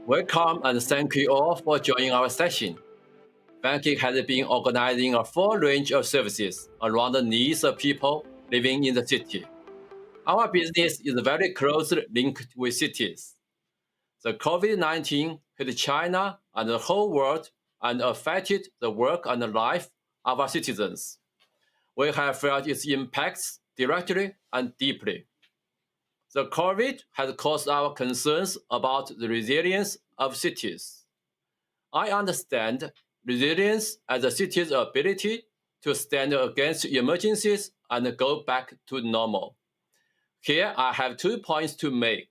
Welcome and thank you all for joining our session. Vanke has been organizing a full range of services around the needs of people living in the city. Our business is very closely linked with cities. The COVID-19 hit China and the whole world and affected the work and the life of our citizens. We have felt its impacts directly and deeply. The COVID has caused our concerns about the resilience of cities. I understand resilience as a city's ability to stand against emergencies and go back to normal. Here I have 2 points to make.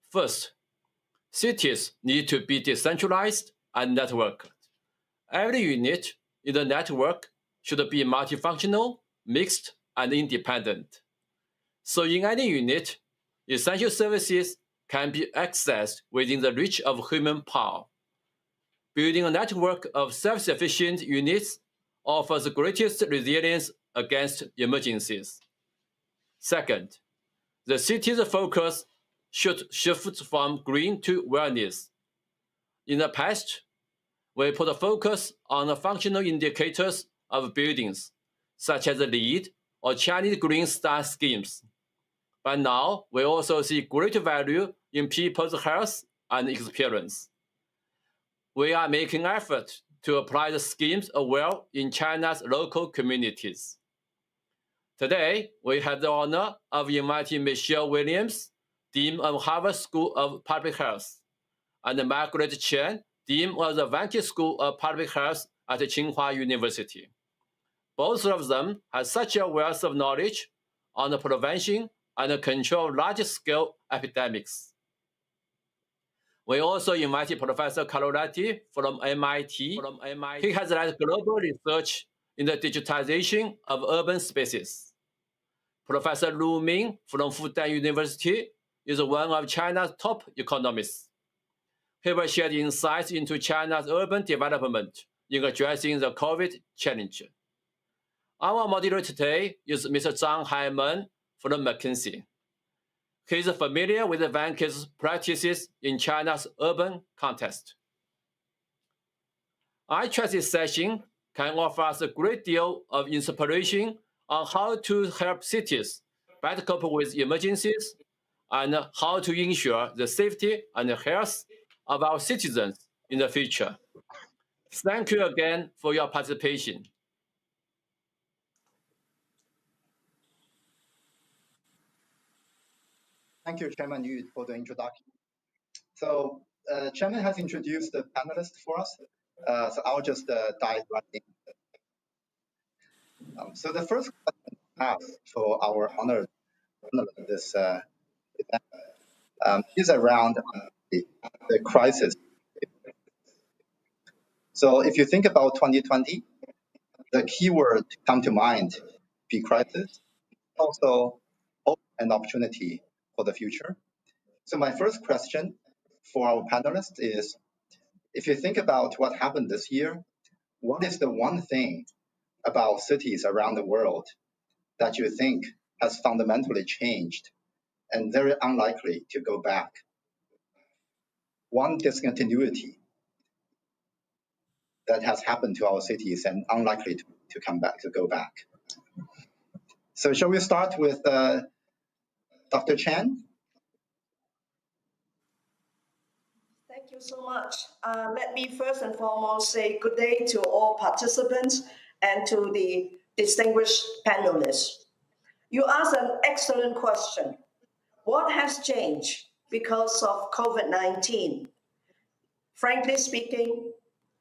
First, cities need to be decentralized and networked. Every unit in the network should be multifunctional, mixed, and independent. So in any unit, essential services can be accessed within the reach of human power. Building a network of self-sufficient units offers the greatest resilience against emergencies. Second, the city's focus should shift from green to wellness. In the past, we put a focus on the functional indicators of buildings, such as the LEED or Chinese Green Star schemes. But now we also see great value in people's health and experience. We are making efforts to apply the schemes well in China's local communities. Today, we have the honor of inviting Michelle Williams, Dean of Harvard School of Public Health, and Margaret Chen, Dean of the Vanke School of Public Health at Tsinghua University. Both of them have such a wealth of knowledge on the prevention and control of large-scale epidemics. We also invited Professor Carolati from MIT. He has led global research in the digitization of urban spaces. Professor Lu Ming from Fudan University is one of China's top economists. He will share insights into China's urban development in addressing the COVID challenge. Our moderator today is Mr. Zhang Haimen from McKinsey. He is familiar with Vanke's practices in China's urban context. I trust this session can offer us a great deal of inspiration on how to help cities better cope with emergencies and how to ensure the safety and health of our citizens in the future. Thank you again for your participation. Thank you, Chairman Yu, for the introduction. So, Chairman has introduced the panelists for us, so I'll just dive right in. So the first question I have for our honored this event is around the crisis. So if you think about 2020, the keyword to come to mind be crisis, also hope and opportunity for the future. So my first question for our panelists is, if you think about what happened this year, what is the one thing about cities around the world that you think has fundamentally changed and very unlikely to go back? One discontinuity that has happened to our cities and unlikely to come back, to go back. So shall we start with Dr. Chen? Thank you so much. Let me first and foremost say good day to all participants and to the distinguished panelists. You asked an excellent question. What has changed because of COVID-19? Frankly speaking,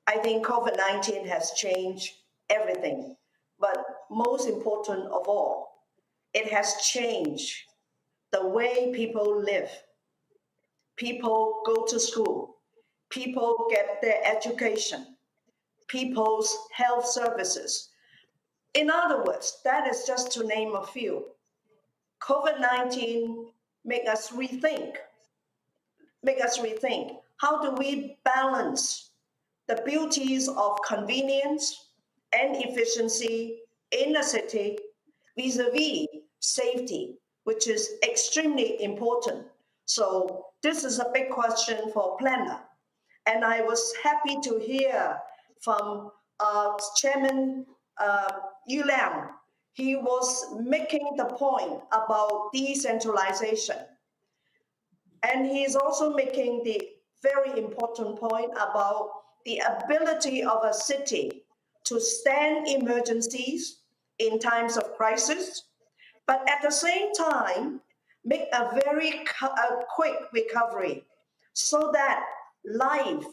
I think COVID-19 has changed everything. But most important of all, it has changed the way people live. People go to school. People get their education. People's health services. In other words, that is just to name a few. COVID-19 make us rethink. How do we balance the beauties of convenience and efficiency in a city vis-a-vis safety, which is extremely important. So this is a big question for planner. And I was happy to hear from Chairman Yu Liang. He was making the point about decentralization. And he's also making the very important point about the ability of a city to stand emergencies in times of crisis, but at the same time, make a very quick recovery so that life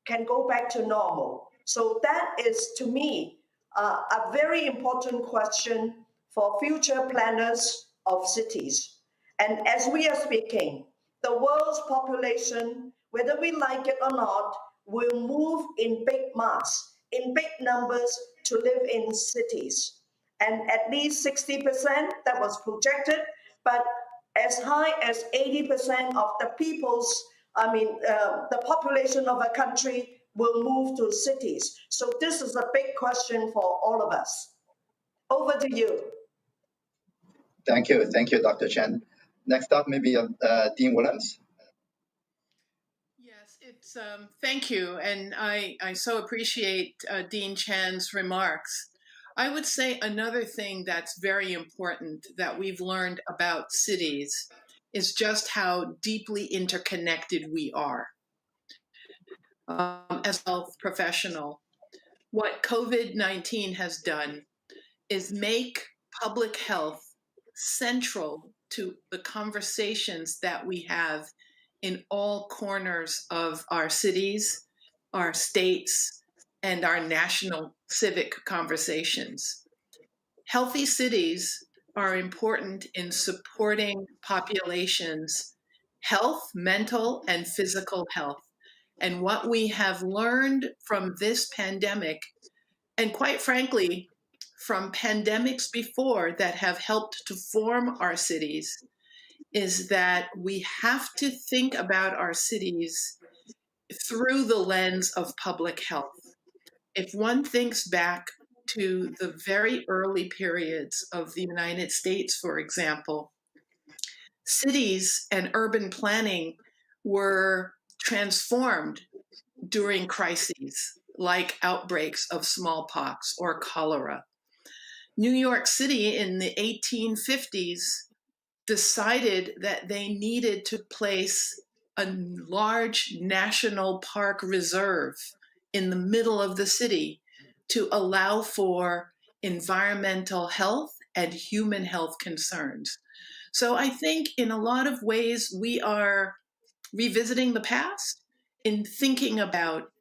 can go back to normal. So that is, to me, a very important question for future planners of cities. And as we are speaking, the world's population, whether we like it or not, will move in big mass, in big numbers to live in cities. And at least 60% that was projected, but as high as 80% of the the population of a country will move to cities. So this is a big question for all of us. Over to you. Thank you, Dr. Chen. Next up, maybe Dean Williams. Yes, it's thank you, and I so appreciate Dean Chan's remarks. I would say another thing that's very important that we've learned about cities is just how deeply interconnected we are. As a health professional, what COVID-19 has done is make public health central to the conversations that we have in all corners of our cities, our states, and our national civic conversations. Healthy cities are important in supporting populations' health, mental and physical health. And what we have learned from this pandemic, and quite frankly, from pandemics before that have helped to form our cities, is that we have to think about our cities through the lens of public health. If one thinks back to the very early periods of the United States, for example, cities and urban planning were transformed during crises like outbreaks of smallpox or cholera. New York City in the 1850s decided that they needed to place a large national park reserve in the middle of the city to allow for environmental health and human health concerns. So I think in a lot of ways we are revisiting the past in thinking about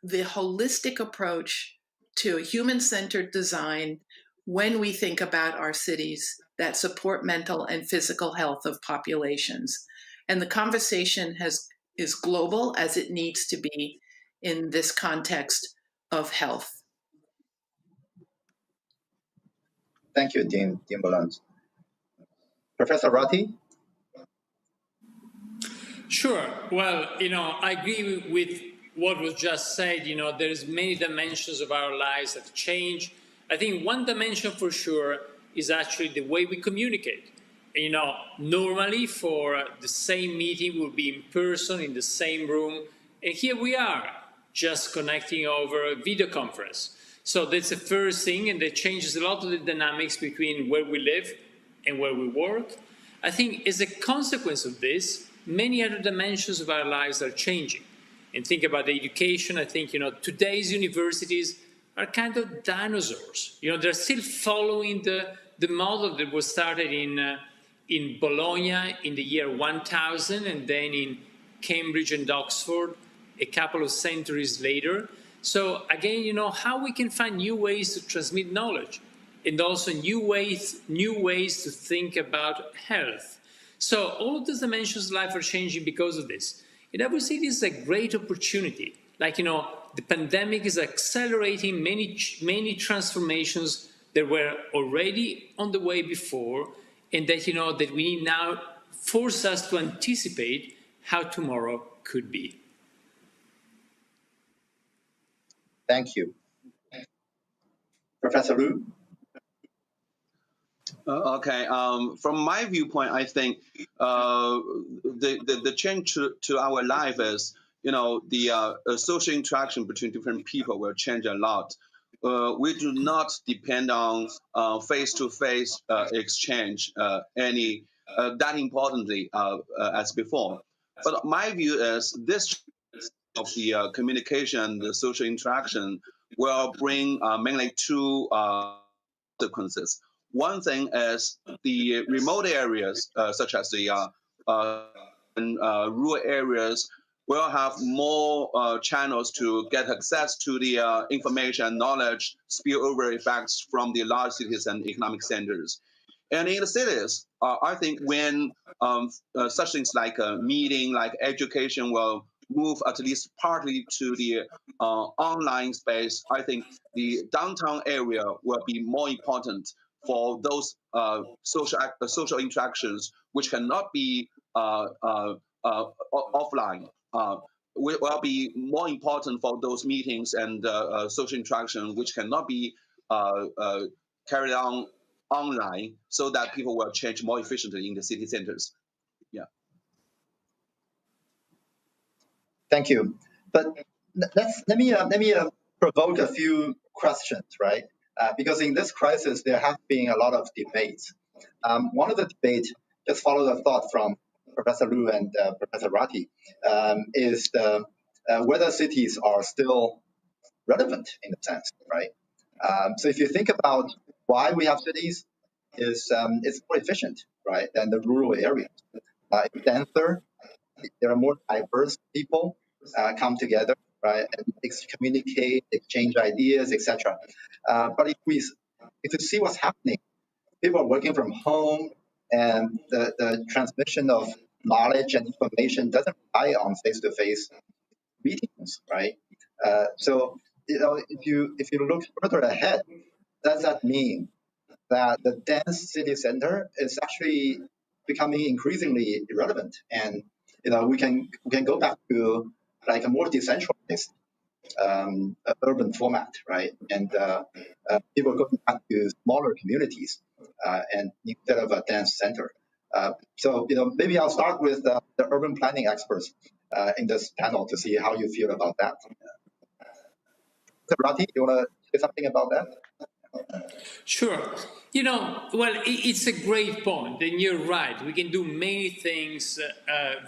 the holistic approach to human-centered design when we think about our cities that support mental and physical health of populations. And the conversation is global as it needs to be in this context of health. Thank you, Dean Williams. Professor Ratti? Sure. Well, I agree with what was just said. There's many dimensions of our lives that change. I think one dimension for sure is actually the way we communicate. Normally for the same meeting we'll be in person in the same room, and here we are just connecting over a video conference. So that's the first thing, and that changes a lot of the dynamics between where we live and where we work. I think as a consequence of this, many other dimensions of our lives are changing. And think about education. I think, today's universities are kind of dinosaurs. They're still following the model that was started in Bologna in the year 1000 and then in Cambridge and Oxford a couple of centuries later. So again, how we can find new ways to transmit knowledge and also new ways to think about health. So all of those dimensions of life are changing because of this. And I would say this is a great opportunity. The pandemic is accelerating many transformations that were already on the way before, and that, that we need now force us to anticipate how tomorrow could be. Thank you. Professor Liu? Okay. From my viewpoint, I think the change to our life is, the social interaction between different people will change a lot. We do not depend on face-to-face exchange any that importantly as before. But my view is this of the communication, the social interaction will bring mainly two consequences. One thing is the remote areas, such as the rural areas, will have more channels to get access to the information, knowledge, spillover effects from the large cities and economic centers. And in the cities, I think when such things like a meeting, like education, will move at least partly to the online space, I think the downtown area will be more important for those social interactions, which cannot be offline. Will be more important for those meetings and social interaction, which cannot be carried on online, so that people will change more efficiently in the city centers. Yeah. Thank you. But let me provoke a few questions, right? Because in this crisis, there have been a lot of debates. One of the debates, just follow the thought from Professor Lu and Professor Ratti, is whether cities are still relevant in a sense, right? So if you think about why we have cities, is it's more efficient, right, than the rural areas. It's denser, there are more diverse people come together, right, and communicate, exchange ideas, etc. But if you see what's happening, people are working from home, and the transmission of knowledge and information doesn't rely on face-to-face meetings, right? So if you look further ahead, does that mean that the dense city center is actually becoming increasingly irrelevant, and we can go back to like a more decentralized urban format, right? And people going back to smaller communities and instead of a dense center. So maybe I'll start with the urban planning experts in this panel to see how you feel about that. So Rati, you want to say something about that? Sure. Well, it's a great point, and you're right. We can do many things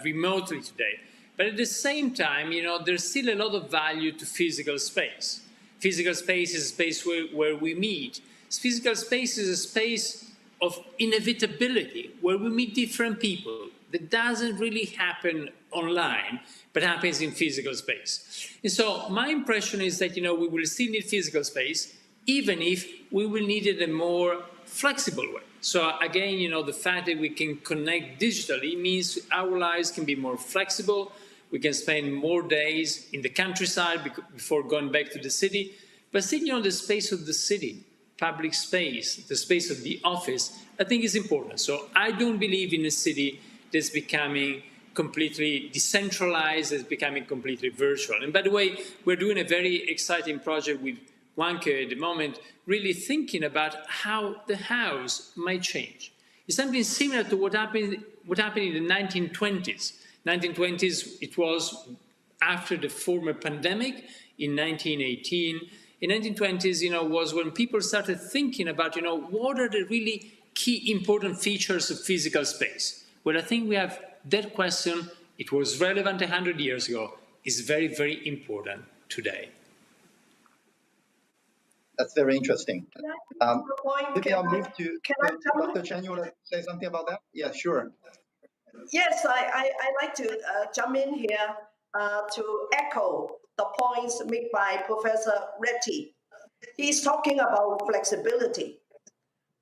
remotely today. But at the same time, there's still a lot of value to physical space. Physical space is a space where we meet. Physical space is a space of inevitability, where we meet different people. That doesn't really happen online, but happens in physical space. And so my impression is that, we will still need physical space, even if we will need it in a more flexible way. So again, the fact that we can connect digitally means our lives can be more flexible. We can spend more days in the countryside before going back to the city. But still, the space of the city, public space, the space of the office, I think is important. So I don't believe in a city that's becoming completely decentralized, that's becoming completely virtual. And by the way, we're doing a very exciting project with Vanke at the moment, really thinking about how the house might change. It's something similar to what happened in the 1920s. 1920s, it was after the former pandemic in 1918. In 1920s, was when people started thinking about, what are the really key important features of physical space? Well, I think we have that question. It was relevant 100 years ago. Is very, very important today. That's very interesting. Maybe I'll move to Dr. Chen. You want to say something about that? Yeah, sure. Yes, I'd like to jump in here to echo the points made by Professor Ratti. He's talking about flexibility,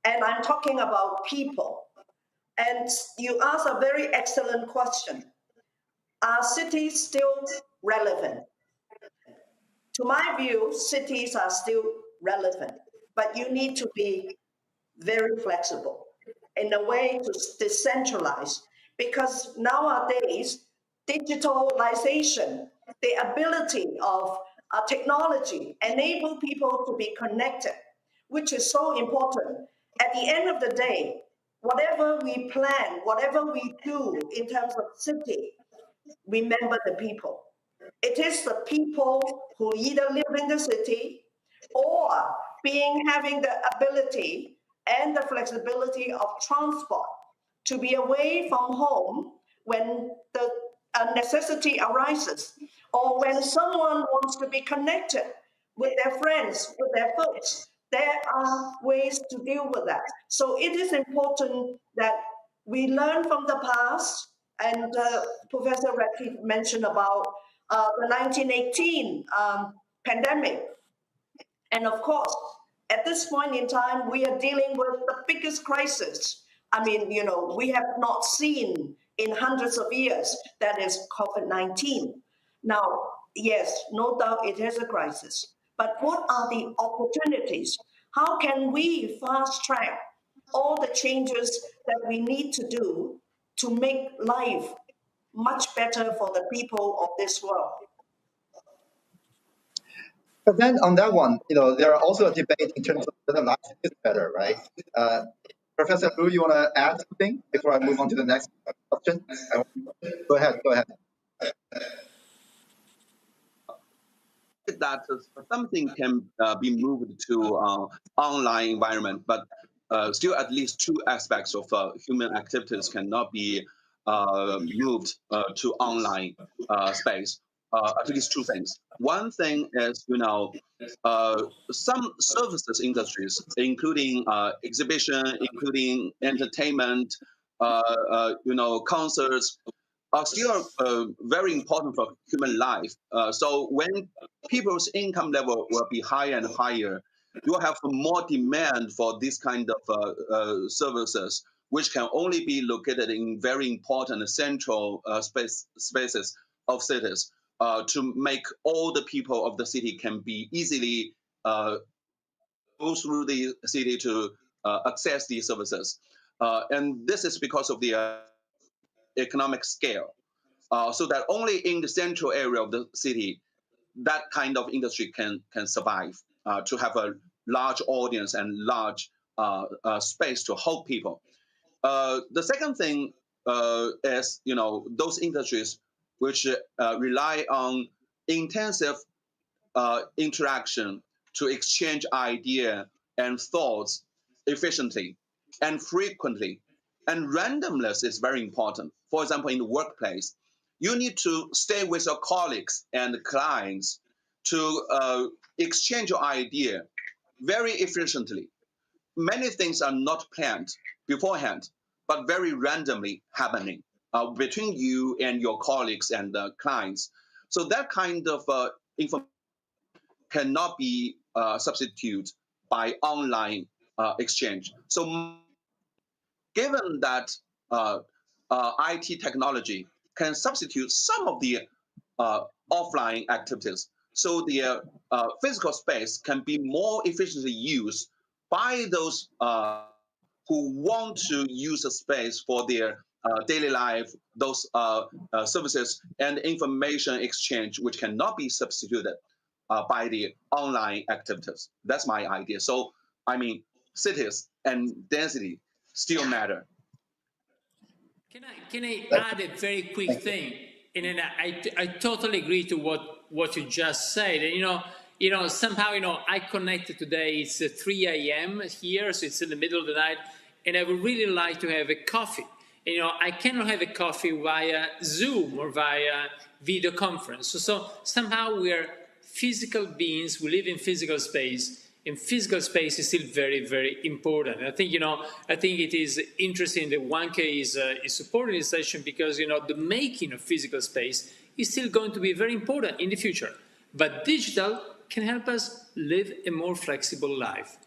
and I'm talking about people. And you asked a very excellent question. Are cities still relevant? To my view, cities are still relevant, but you need to be very flexible in a way to decentralize, because nowadays, digitalization, the ability of technology enable people to be connected, which is so important. at the end of the day, whatever we plan, whatever we do in terms of city, remember the people. It is the people who either live in the city or having the ability and the flexibility of transport to be away from home when the necessity arises, or when someone wants to be connected with their friends, with their folks. There are ways to deal with that. So it is important that we learn from the past. And Professor Radcliffe mentioned about the 1918 pandemic. And of course, at this point in time, we are dealing with the biggest crisis. I mean, we have not seen in hundreds of years, that is COVID-19. Now, yes, no doubt it is a crisis, but what are the opportunities? How can we fast track all the changes that we need to do to make life much better for the people of this world? But then on that one, there are also a debate in terms of whether life is better, right? Professor Lu, you want to add something before I move on to the next question? Go ahead. That something can be moved to online environment, but still at least two aspects of human activities cannot be moved to online space. At least two things. One thing is, some services industries, including exhibition, including entertainment, concerts, are still very important for human life. So when people's income level will be higher and higher, you will have more demand for this kind of services, which can only be located in very important central spaces of cities to make all the people of the city can be easily go through the city to access these services. And this is because of the economic scale. So that only in the central area of the city, that kind of industry can survive to have a large audience and large space to hold people. The second thing is, those industries which rely on intensive interaction to exchange idea and thoughts efficiently and frequently. And randomness is very important. For example, in the workplace, you need to stay with your colleagues and clients to exchange your idea very efficiently. Many things are not planned beforehand, but very randomly happening between you and your colleagues and clients. So that kind of information cannot be substituted by online exchange. So given that IT technology can substitute some of the offline activities, so the physical space can be more efficiently used by those who want to use the space for their daily life, those services and information exchange, which cannot be substituted by the online activities. That's my idea. So, I mean, cities and density still matter. Can I add a very quick thing? And then I totally agree to what you just said. And somehow I connected today. It's 3 a.m. here, so it's in the middle of the night, and I would really like to have a coffee. I cannot have a coffee via Zoom or via video conference. So somehow we are physical beings. We live in physical space. And physical space is still very, very important. And I think it is interesting that Vanke is supporting this session because the making of physical space is still going to be very important in the future. But digital can help us live a more flexible life.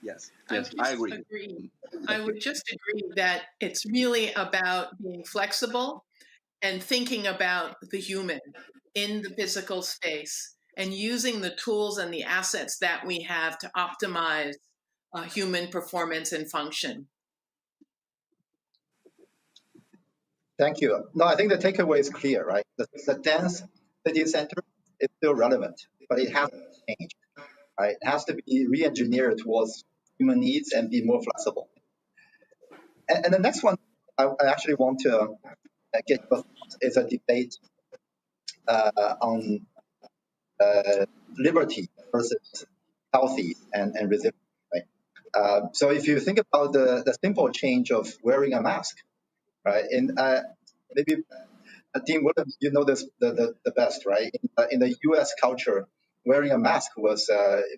Yes, I agree. I would just agree that it's really about being flexible and thinking about the human in the physical space and using the tools and the assets that we have to optimize human performance and function. Thank you. No, I think the takeaway is clear, right? The dense city center is still relevant, but it has changed. right? It has to be re-engineered towards human needs and be more flexible. And the next one I actually want to get your thoughts is a debate on liberty versus healthy and resilient. Right? So if you think about the simple change of wearing a mask, right? And maybe Dean Williams, you know this the best, right? In the U.S. culture, wearing a mask was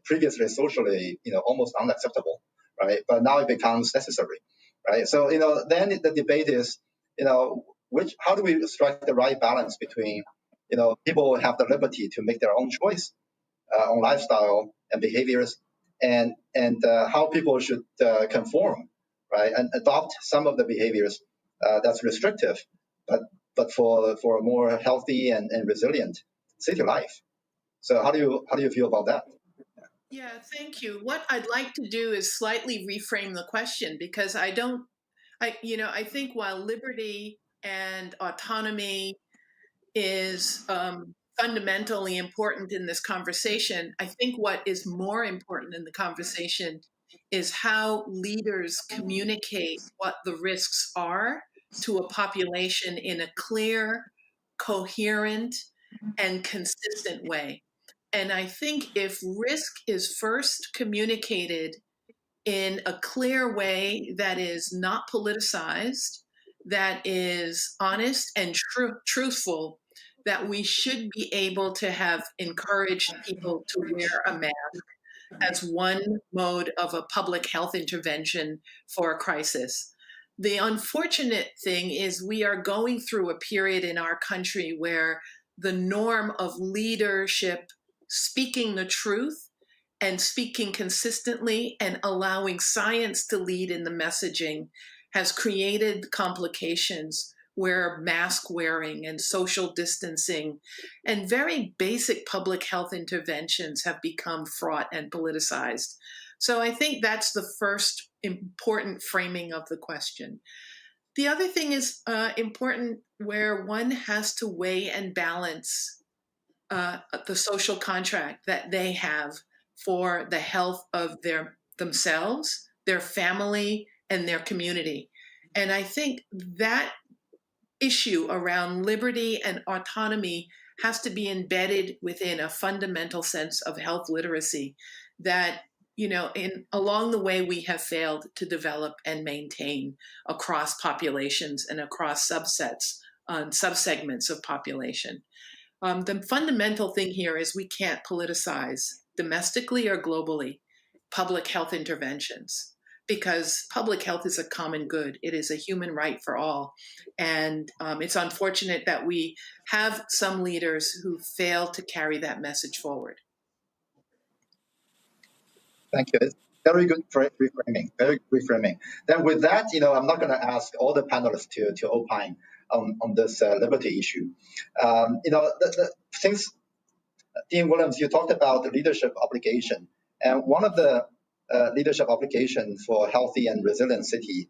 previously socially, almost unacceptable, right? But now it becomes necessary, right? So then the debate is, how do we strike the right balance between, people have the liberty to make their own choice on lifestyle and behaviors, and how people should conform, right, and adopt some of the behaviors that's restrictive, but for a more healthy and resilient city life. So how do you feel about that? Yeah, thank you. What I'd like to do is slightly reframe the question, because I think while liberty and autonomy is fundamentally important in this conversation, I think what is more important in the conversation is how leaders communicate what the risks are to a population in a clear, coherent, and consistent way. And I think if risk is first communicated in a clear way that is not politicized, that is honest and truthful, that we should be able to have encouraged people to wear a mask as one mode of a public health intervention for a crisis. The unfortunate thing is we are going through a period in our country where the norm of leadership speaking the truth and speaking consistently and allowing science to lead in the messaging has created complications where mask wearing and social distancing and very basic public health interventions have become fraught and politicized. So I think that's the first important framing of the question. The other thing is important, where one has to weigh and balance the social contract that they have for the health of themselves, their family, and their community. And I think that issue around liberty and autonomy has to be embedded within a fundamental sense of health literacy that, along the way we have failed to develop and maintain across populations and across subsegments of population. The fundamental thing here is we can't politicize domestically or globally public health interventions, because public health is a common good. It is a human right for all. And it's unfortunate that we have some leaders who fail to carry that message forward. Thank you. It's very good reframing. Very good reframing. Then with that, I'm not going to ask all the panelists to opine on this liberty issue. The things, Dean Williams, you talked about the leadership obligation, and one of the leadership obligation for healthy and resilient city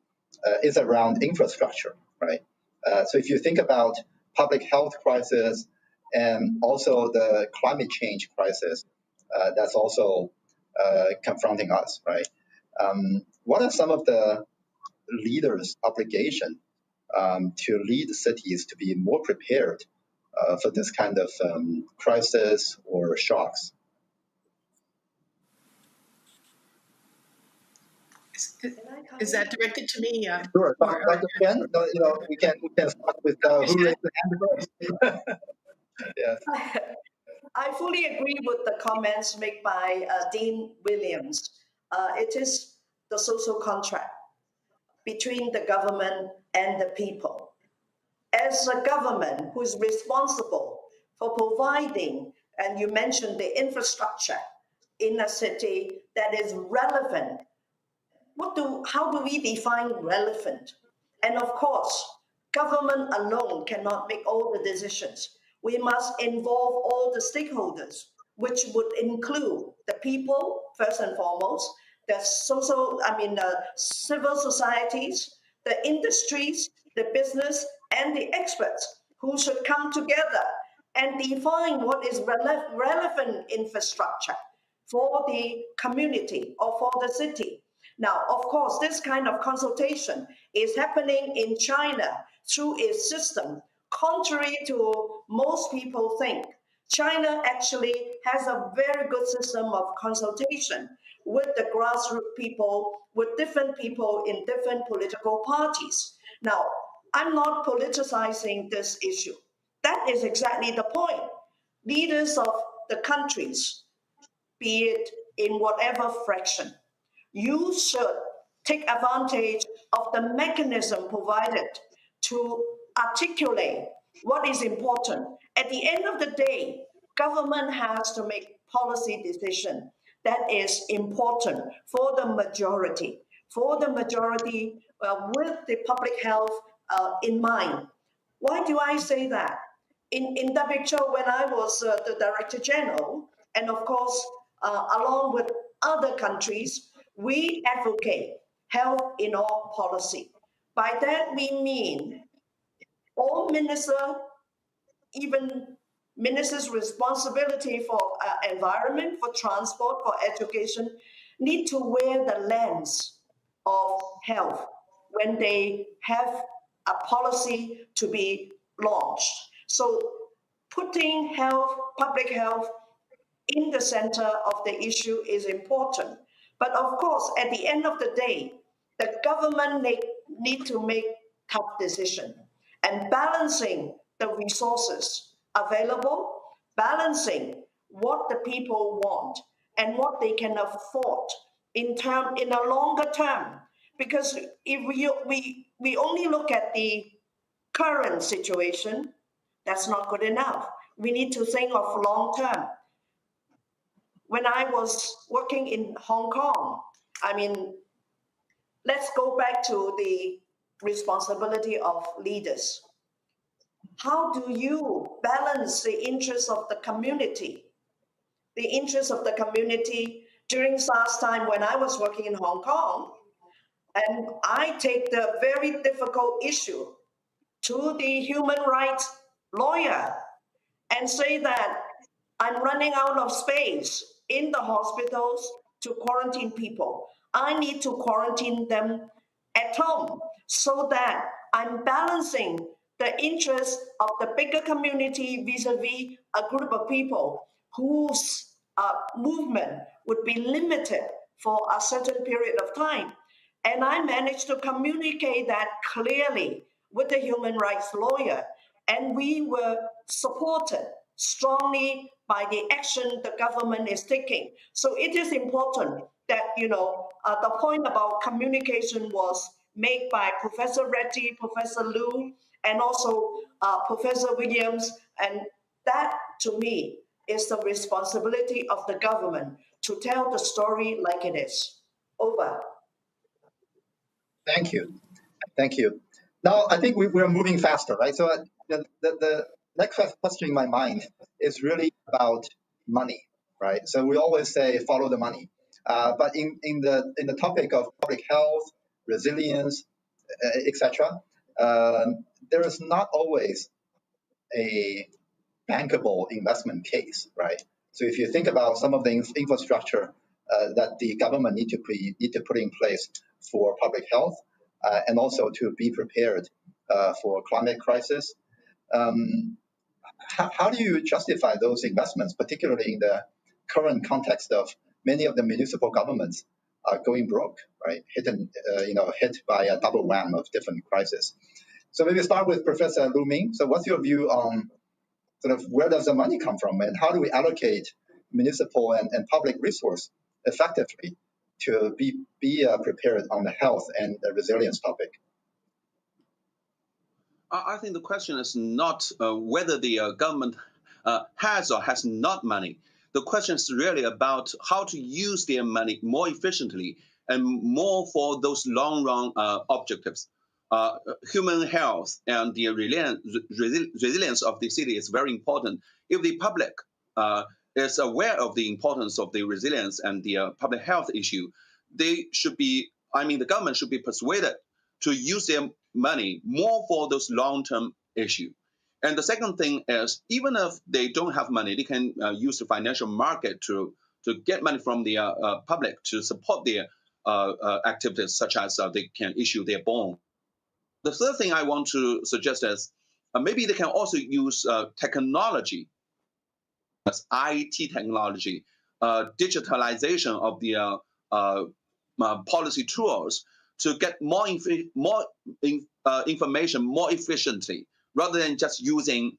is around infrastructure, right? So if you think about public health crisis and also the climate change crisis, that's also confronting us, right? What are some of the leaders' obligation to lead cities to be more prepared for this kind of crisis or shocks? Is that directed to me? Sure, Dr. Chen. We can start with who raised the hand first. Yes. I fully agree with the comments made by Dean Williams. It is the social contract between the government and the people. As a government who is responsible for providing, and you mentioned the infrastructure in a city that is relevant, how do we define relevant? And of course, government alone cannot make all the decisions. We must involve all the stakeholders, which would include the people, first and foremost, the civil societies, the industries, the business, and the experts who should come together and define what is relevant infrastructure. for the community or for the city. Now, of course, this kind of consultation is happening in China through its system, contrary to most people think. China actually has a very good system of consultation with the grassroots people, with different people in different political parties. Now, I'm not politicizing this issue. That is exactly the point. Leaders of the countries, be it in whatever fraction, you should take advantage of the mechanism provided to articulate what is important. At the end of the day, government has to make policy decision that is important for the majority with the public health in mind. Why do I say that? In WHO, when I was the Director General, and of course, along with other countries, we advocate health in all policy. By that we mean all minister, even ministers' responsibility for environment, for transport, for education, need to wear the lens of health when they have a policy to be launched. So putting health, public health in the center of the issue is important. But of course, at the end of the day, the government need to make tough decisions and balancing the resources available, balancing what the people want and what they can afford in a longer term. Because if we only look at the current situation, that's not good enough. We need to think of long term. When I was working in Hong Kong, I mean, let's go back to the responsibility of leaders. How do you balance the interests of the community? The interests of the community during SARS time when I was working in Hong Kong, and I take the very difficult issue to the human rights lawyer and say that I'm running out of space in the hospitals to quarantine people. I need to quarantine them at home so that I'm balancing the interests of the bigger community vis-a-vis a group of people whose movement would be limited for a certain period of time. And I managed to communicate that clearly with the human rights lawyer. And we were supported strongly by the action the government is taking. So it is important that, the point about communication was made by Professor Reddy, Professor Liu, and also Professor Williams. And that, to me, is the responsibility of the government to tell the story like it is. Over. Thank you. Thank you. Now, I think we're moving faster, right? So the next question in my mind is really about money, right? So we always say follow the money. But in the topic of public health, resilience, etc., there is not always a bankable investment case, right? So if you think about some of the infrastructure that the government need to put in place for public health, and also to be prepared for climate crisis, how do you justify those investments, particularly in the current context of many of the municipal governments are going broke, right? Hit by a double whammy of different crises. So maybe start with Professor Lu Ming. So what's your view on sort of where does the money come from, and how do we allocate municipal and public resource effectively to be prepared on the health and the resilience topic? I think the question is not whether the government has or has not money. The question is really about how to use their money more efficiently and more for those long-run objectives. Human health and the resilience of the city is very important. If the public is aware of the importance of the resilience and the public health issue, the government should be persuaded to use their money more for those long-term issues. And the second thing is, even if they don't have money, they can use the financial market to to get money from the public to support their activities, such as they can issue their bond. The third thing I want to suggest is maybe they can also use technology, as IT technology, digitalization of the policy tools to get more information more efficiently, rather than just using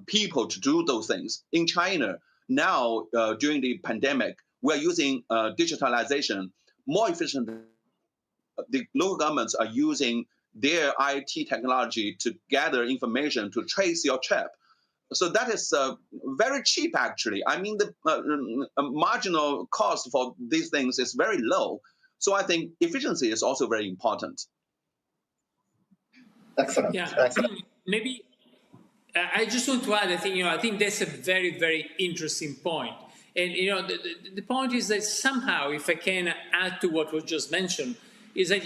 people to do those things. In China, now during the pandemic, we're using digitalization more efficiently. The local governments are using their IT technology to gather information to trace your trip. So that is very cheap, actually. I mean, the marginal cost for these things is very low. So I think efficiency is also very important. Excellent. Yeah, Excellent. maybe I just want to add. I think that's a very, very interesting point. And the point is that somehow, if I can add to what was just mentioned, is that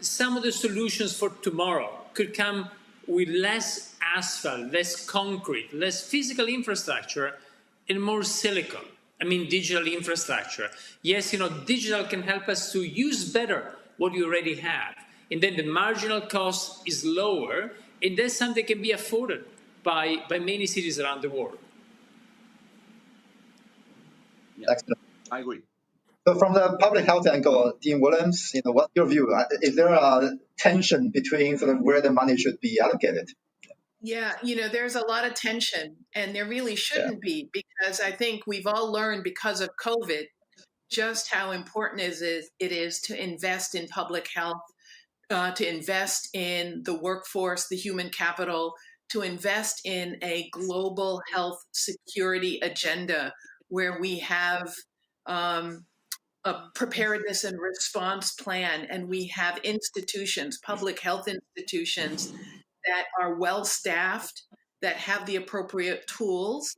some of the solutions for tomorrow could come with less asphalt, less concrete, less physical infrastructure, and more silicon. I mean, digital infrastructure. Yes, digital can help us to use better what we already have. And then the marginal cost is lower, and that's something that can be afforded by many cities around the world. Yeah, Excellent. I agree. So from the public health angle, Dean Williams, what's your view? Is there a tension between sort of where the money should be allocated? Yeah, there's a lot of tension, and there really shouldn't be, because I think we've all learned because of COVID just how important it is to invest in public health, to invest in the workforce, the human capital, to invest in a global health security agenda where we have a preparedness and response plan, and we have institutions, public health institutions that are well staffed, that have the appropriate tools,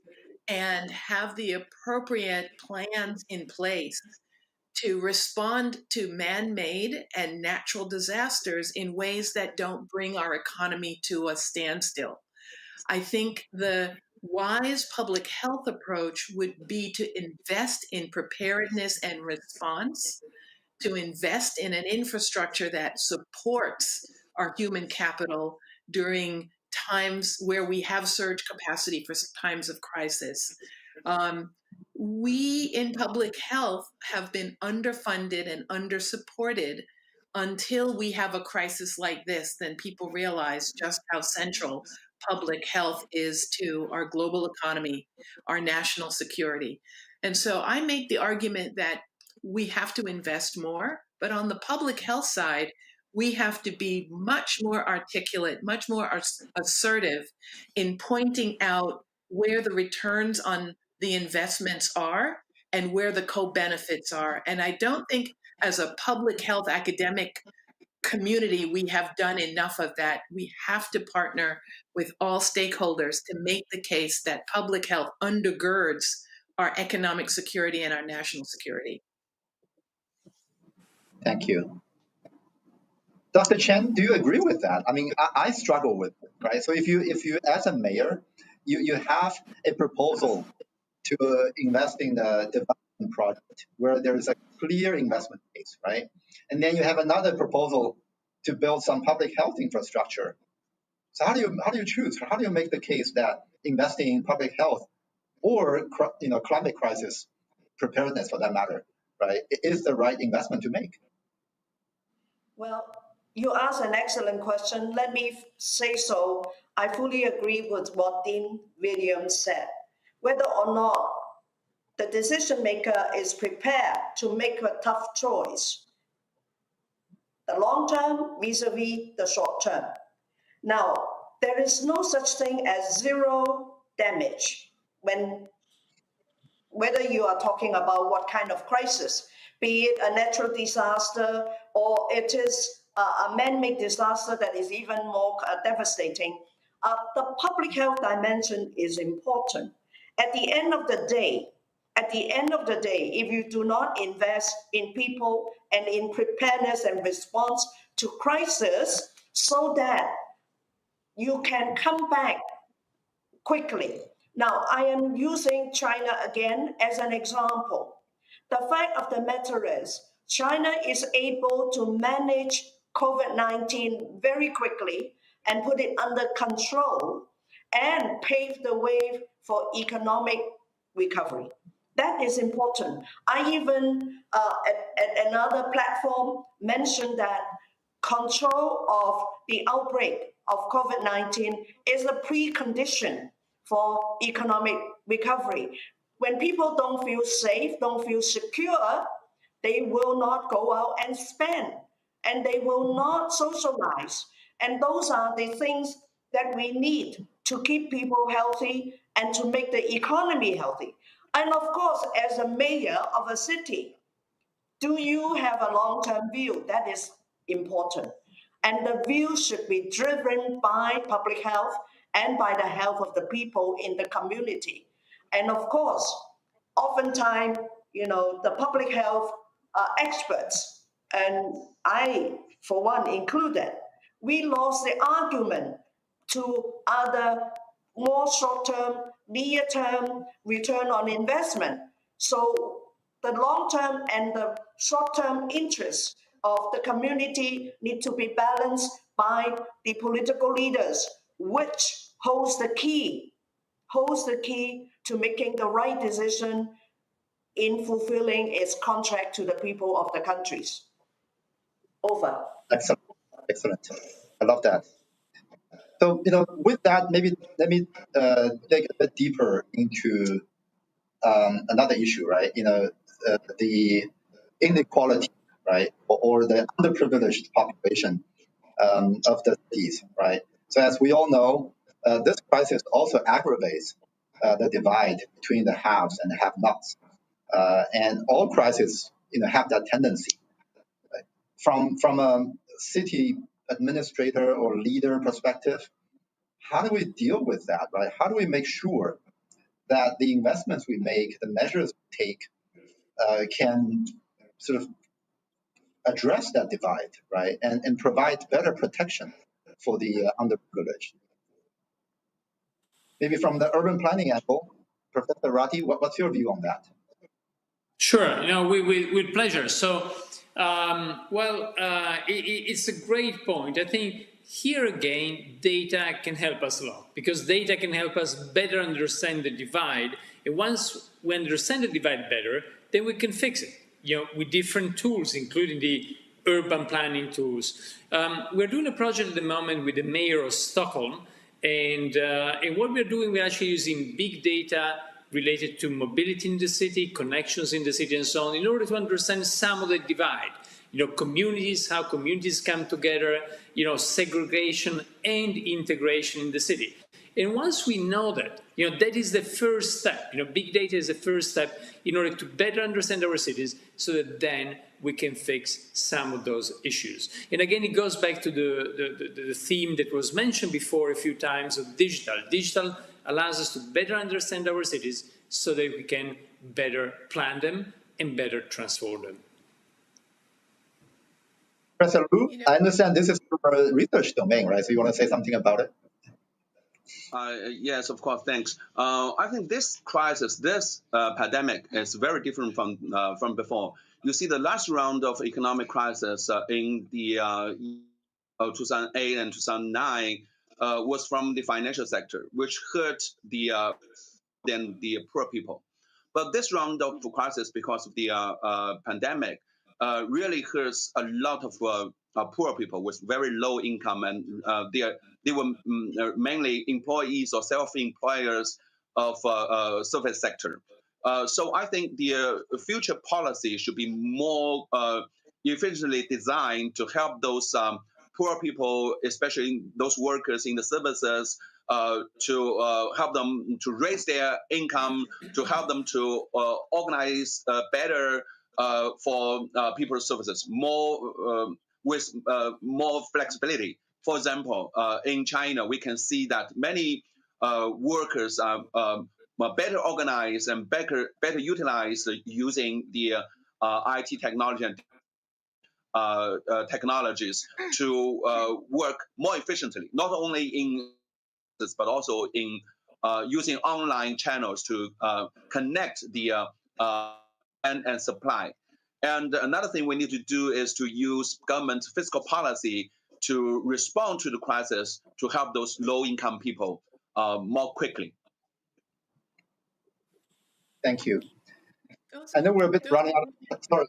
and have the appropriate plans in place to respond to man-made and natural disasters in ways that don't bring our economy to a standstill. I think the wise public health approach would be to invest in preparedness and response, to invest in an infrastructure that supports our human capital during times where we have surge capacity for times of crisis. We in public health have been underfunded and undersupported until we have a crisis like this. Then people realize just how central public health is to our global economy, our national security. And so I make the argument that we have to invest more, but on the public health side, we have to be much more articulate, much more assertive in pointing out where the returns on the investments are and where the co-benefits are. And I don't think as a public health academic community, we have done enough of that. We have to partner with all stakeholders to make the case that public health undergirds our economic security and our national security. Thank you. Dr. Chen, do you agree with that? I mean, I struggle with it, right? So if you as a mayor, you have a proposal to invest in the development project where there is a clear investment case, right? And then you have another proposal to build some public health infrastructure. So how do you choose? How do you make the case that investing in public health or climate crisis preparedness, for that matter, right, is the right investment to make? Well, you asked an excellent question. Let me say so. I fully agree with what Dean Williams said. Whether or not the decision maker is prepared to make a tough choice, the long term vis-a-vis the short term. Now, there is no such thing as zero damage whether you are talking about what kind of crisis, be it a natural disaster or it is a man-made disaster that is even more devastating. The public health dimension is important. At the end of the day, if you do not invest in people and in preparedness and response to crisis so that you can come back quickly. Now, I am using China again as an example. The fact of the matter is, China is able to manage COVID-19 very quickly and put it under control and pave the way for economic recovery. That is important. I even, at another platform, mentioned that control of the outbreak of COVID 19 is a precondition for economic recovery. When people don't feel safe, don't feel secure, they will not go out and spend and they will not socialize. And those are the things that we need to keep people healthy and to make the economy healthy. And of course, as a mayor of a city, do you have a long term view? That is important. And the view should be driven by public health and by the health of the people in the community. And of course, oftentimes, the public health experts, and I, for one, included, we lost the argument to other more short term, near term return on investment. So the long term and the short term interests of the community need to be balanced by the political leaders, which holds the key to making the right decision in fulfilling its contract to the people of the countries. Over. Excellent. Excellent. I love that. So, with that, maybe let me dig a bit deeper into another issue, right? The inequality, right, or the underprivileged population of the cities, right? So, as we all know, this crisis also aggravates the divide between the haves and the have-nots, and all crises, have that tendency. Right? From a city administrator or leader perspective, how do we deal with that, right? How do we make sure that the investments we make, the measures we take, can sort of address that divide, right, and provide better protection for the underprivileged? Maybe from the urban planning angle, Professor Ratti, what's your view on that? Sure, with pleasure. So, it's a great point. I think here again, data can help us a lot because data can help us better understand the divide. And once we understand the divide better, then we can fix it, with different tools, including the urban planning tools. We're doing a project at the moment with the mayor of Stockholm. And what we're doing, we're actually using big data related to mobility in the city, connections in the city, and so on, in order to understand some of the divide. Communities, how communities come together, segregation and integration in the city. And once we know that, that is the first step. Big data is the first step in order to better understand our cities so that then we can fix some of those issues. And again, it goes back to the theme that was mentioned before a few times of digital. Digital allows us to better understand our cities so that we can better plan them and better transform them. Professor Lu, I understand this is your research domain, right? So you want to say something about it? Yes, of course. Thanks. I think this crisis, this pandemic, is very different from before. You see, the last round of economic crisis in the 2008 and 2009 was from the financial sector, which hurt the poor people. But this round of crisis, because of the pandemic, really hurts a lot of poor people with very low income, and they were mainly employees or self-employers of service sector. So I think the future policy should be more efficiently designed to help those poor people, especially those workers in the services, to help them to raise their income, to help them to organize better for people's services, more with more flexibility. For example, in China, we can see that many workers are better organized and better utilized using the IT technology and technologies to work more efficiently, not only in this, but also in using online channels to connect the and supply. And another thing we need to do is to use government fiscal policy to respond to the crisis to help those low-income people more quickly. Thank you. Those I are, know we're a bit those running out of sorry.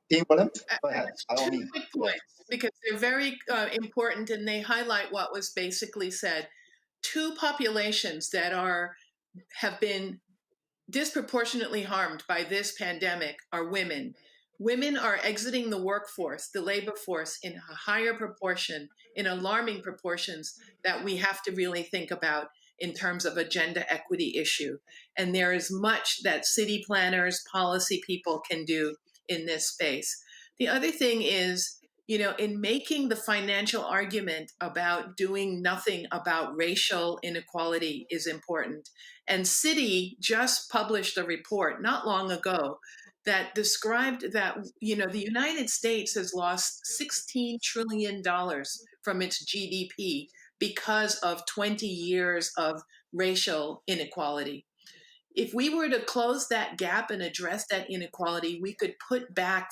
Dean Williams, are go ahead. By all two means. quick points because they're very important and they highlight what was basically said. Two populations that have been disproportionately harmed by this pandemic are women. Women are exiting the workforce, the labor force, in a higher proportion, in alarming proportions that we have to really think about in terms of a gender equity issue. And there is much that city planners, policy people can do in this space. The other thing is, in making the financial argument about doing nothing about racial inequality is important. And Citi just published a report not long ago that described that, the United States has lost $16 trillion from its GDP because of 20 years of racial inequality. If we were to close that gap and address that inequality, we could put back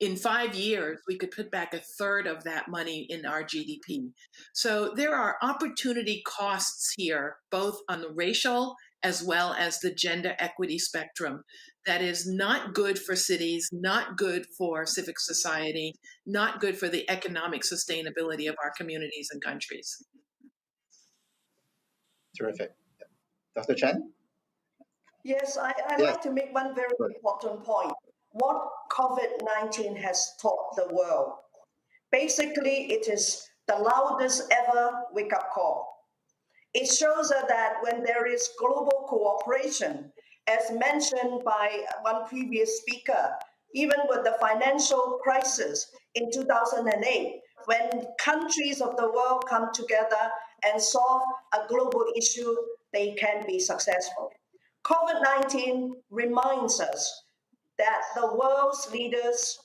in 5 years, we could put back a third of that money in our GDP. So there are opportunity costs here, both on the racial as well as the gender equity spectrum, that is not good for cities, not good for civic society, not good for the economic sustainability of our communities and countries. Terrific. Dr. Chen? Yes, I'd Yes. like to make one very Good. important point. What COVID-19 has taught the world. Basically, it is the loudest ever wake-up call. It shows that when there is global cooperation, as mentioned by one previous speaker, even with the financial crisis in 2008, when countries of the world come together and solve a global issue, they can be successful. COVID-19 reminds us that the world's leaders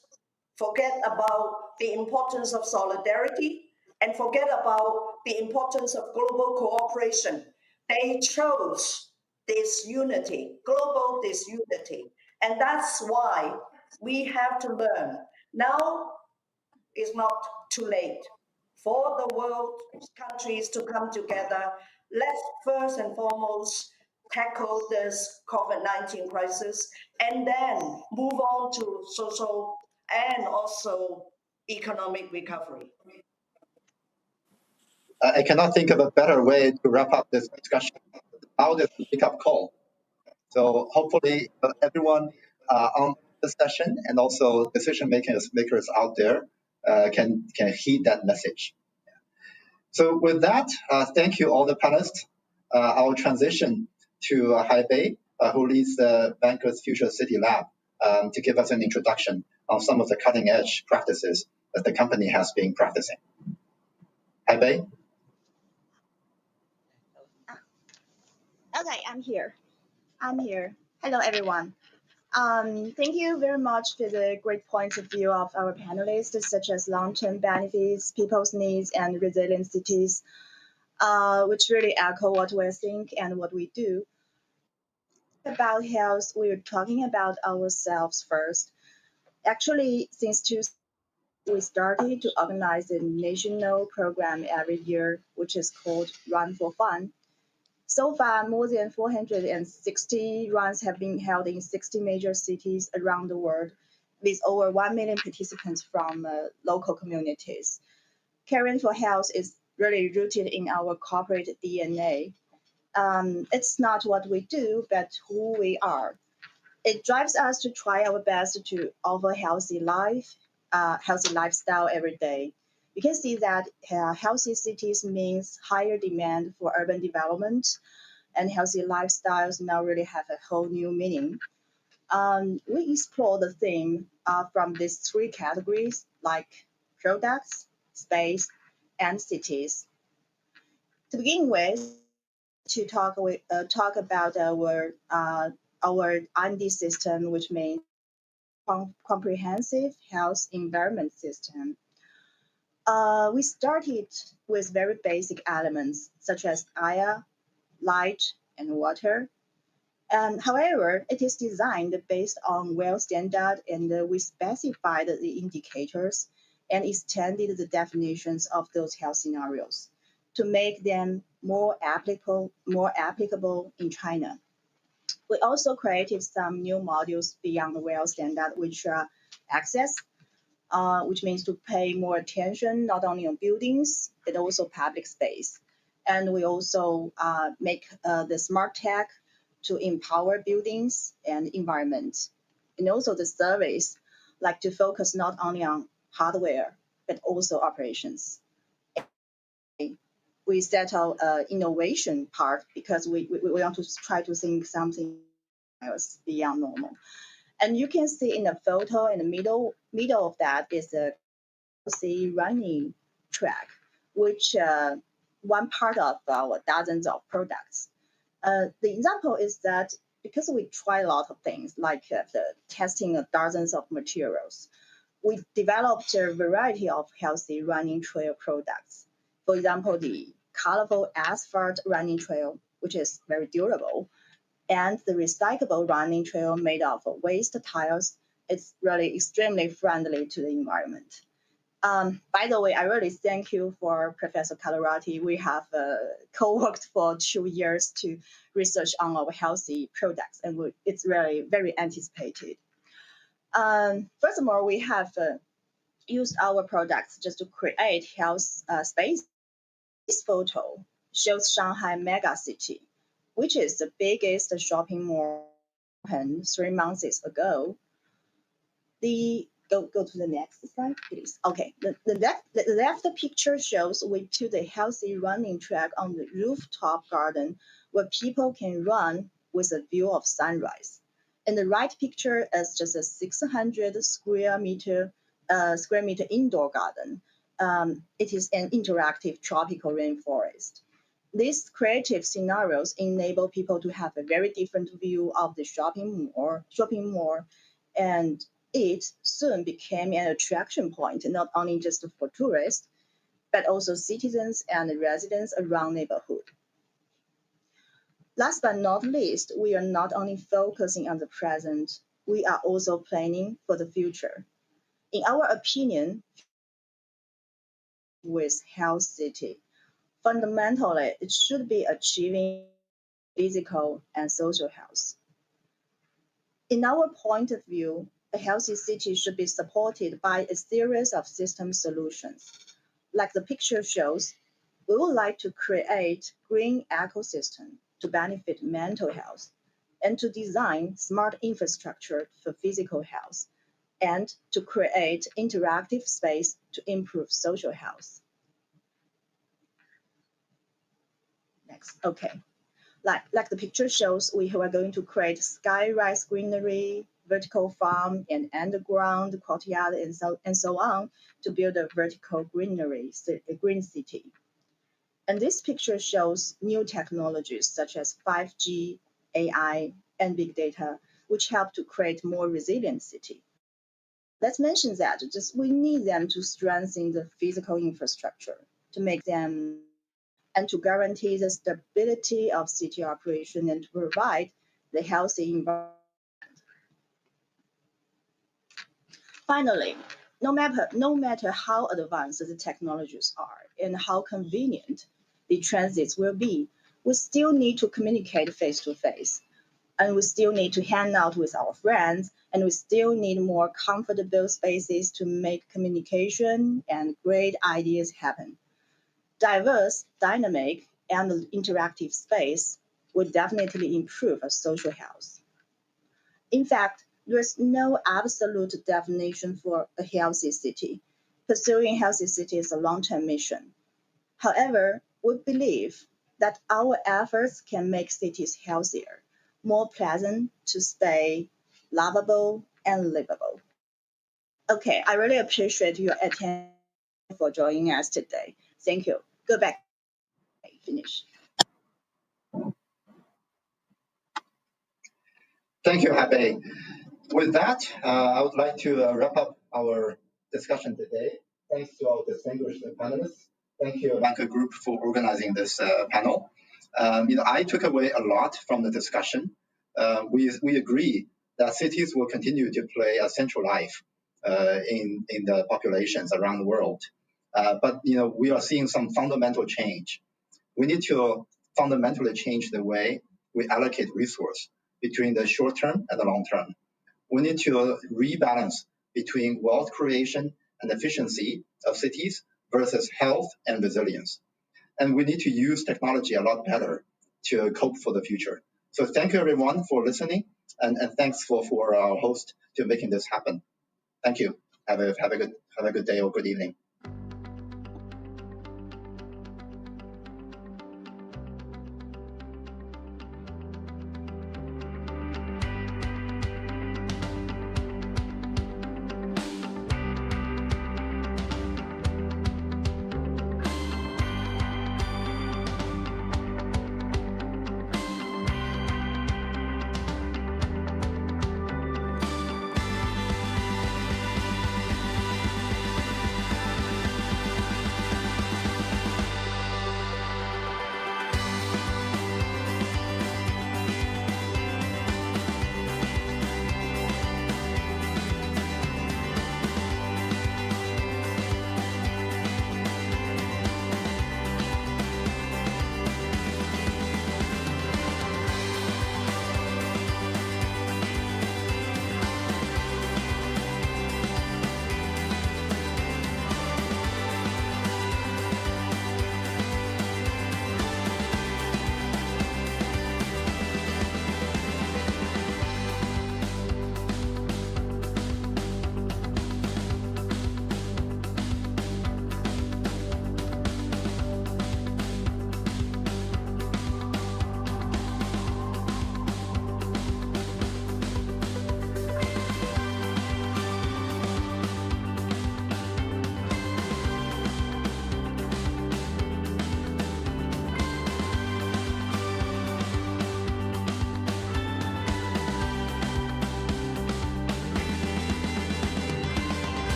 forget about the importance of solidarity and forget about the importance of global cooperation. They chose disunity, global disunity. And that's why we have to learn. Now is not too late for the world countries to come together. Let's first and foremost tackle this COVID-19 crisis and then move on to social and also economic recovery. I cannot think of a better way to wrap up this discussion. How this wake-up call. So hopefully everyone on the session and also decision makers out there can heed that message. So with that, thank you all the panelists. I'll transition to Hai Bei, who leads the Vanke's Future City Lab, to give us an introduction on some of the cutting edge practices that the company has been practicing. Hai Bei? Okay, I'm here. Hello, everyone. Thank you very much for the great points of view of our panelists, such as long-term benefits, people's needs, and resilient cities, which really echo what we think and what we do. About health, we're talking about ourselves first. Actually, since we started to organize a national program every year, which is called Run for Fun. So far, more than 460 runs have been held in 60 major cities around the world, with over 1 million participants from local communities. Caring for health is really rooted in our corporate DNA. It's not what we do, but who we are. It drives us to try our best to offer healthy lifestyle every day. You can see that healthy cities means higher demand for urban development, and healthy lifestyles now really have a whole new meaning. We explore the theme from these three categories, like products, space, and cities. To begin with, to talk about our R&D system, which means comprehensive health environment system. We started with very basic elements such as air, light, and water. However, it is designed based on well standard, and we specified the indicators and extended the definitions of those health scenarios to make them more applicable in China. We also created some new modules beyond the well standard, which are access, which means to pay more attention not only on buildings but also public space. And we also make the smart tech to empower buildings and environment, and also the service, like to focus not only on hardware but also operations. We settle innovation part because we want to try to think something else beyond normal. And you can see in the photo in the middle of that is a running track, which one part of our dozens of products. The example is that because we try a lot of things, like the testing of dozens of materials, we developed a variety of healthy running trail products. For example, the colorful asphalt running trail, which is very durable, and the recyclable running trail made of waste tires. It's really extremely friendly to the environment. By the way, I really thank you for Professor Calorati. We have co-worked for 2 years to research on our healthy products, and it's really very anticipated. Furthermore, we have used our products just to create health space. This photo shows Shanghai megacity, which is the biggest shopping mall opened 3 months ago. Go to the next slide, please. Okay, the left picture shows we took a healthy running track on the rooftop garden where people can run with a view of sunrise. And the right picture is just a 600 square meter indoor garden. It is an interactive tropical rainforest. These creative scenarios enable people to have a very different view of the shopping mall, and it soon became an attraction point, not only just for tourists, but also citizens and residents around neighborhood. Last but not least, we are not only focusing on the present, we are also planning for the future. In our opinion, with Health City, fundamentally, it should be achieving physical and social health. In our point of view, a healthy city should be supported by a series of system solutions. Like the picture shows, we would like to create green ecosystem to benefit mental health and to design smart infrastructure for physical health and to create interactive space to improve social health. Next, okay. Like the picture shows, we are going to create skyrise greenery, vertical farm, and underground courtyard, and so on to build a vertical greenery, a green city. And this picture shows new technologies such as 5G, AI, and big data, which help to create more resilient city. Let's mention that just we need them to strengthen the physical infrastructure to make them and to guarantee the stability of city operation and to provide the healthy environment. Finally, no matter how advanced the technologies are and how convenient the transits will be, we still need to communicate face to face, and we still need to hang out with our friends, and we still need more comfortable spaces to make communication and great ideas happen. Diverse, dynamic, and interactive space would definitely improve our social health. In fact, there is no absolute definition for a healthy city. Pursuing healthy city is a long-term mission. However, we believe that our efforts can make cities healthier, more pleasant to stay, lovable, and livable. Okay, I really appreciate your attention for joining us today. Thank you. Go back. Finish. Thank you, Habe. With that, I would like to wrap up our discussion today. Thanks to our distinguished panelists. Thank you, Vanke Group, for organizing this panel. I took away a lot from the discussion. we agree that cities will continue to play a central life in the populations around the world. But we are seeing some fundamental change. We need to fundamentally change the way we allocate resource between the short term and the long term. We need to rebalance between wealth creation and efficiency of cities versus health and resilience. And we need to use technology a lot better to cope for the future. So thank you everyone for listening, and thanks for our host to making this happen. Thank you. Have a good day or good evening.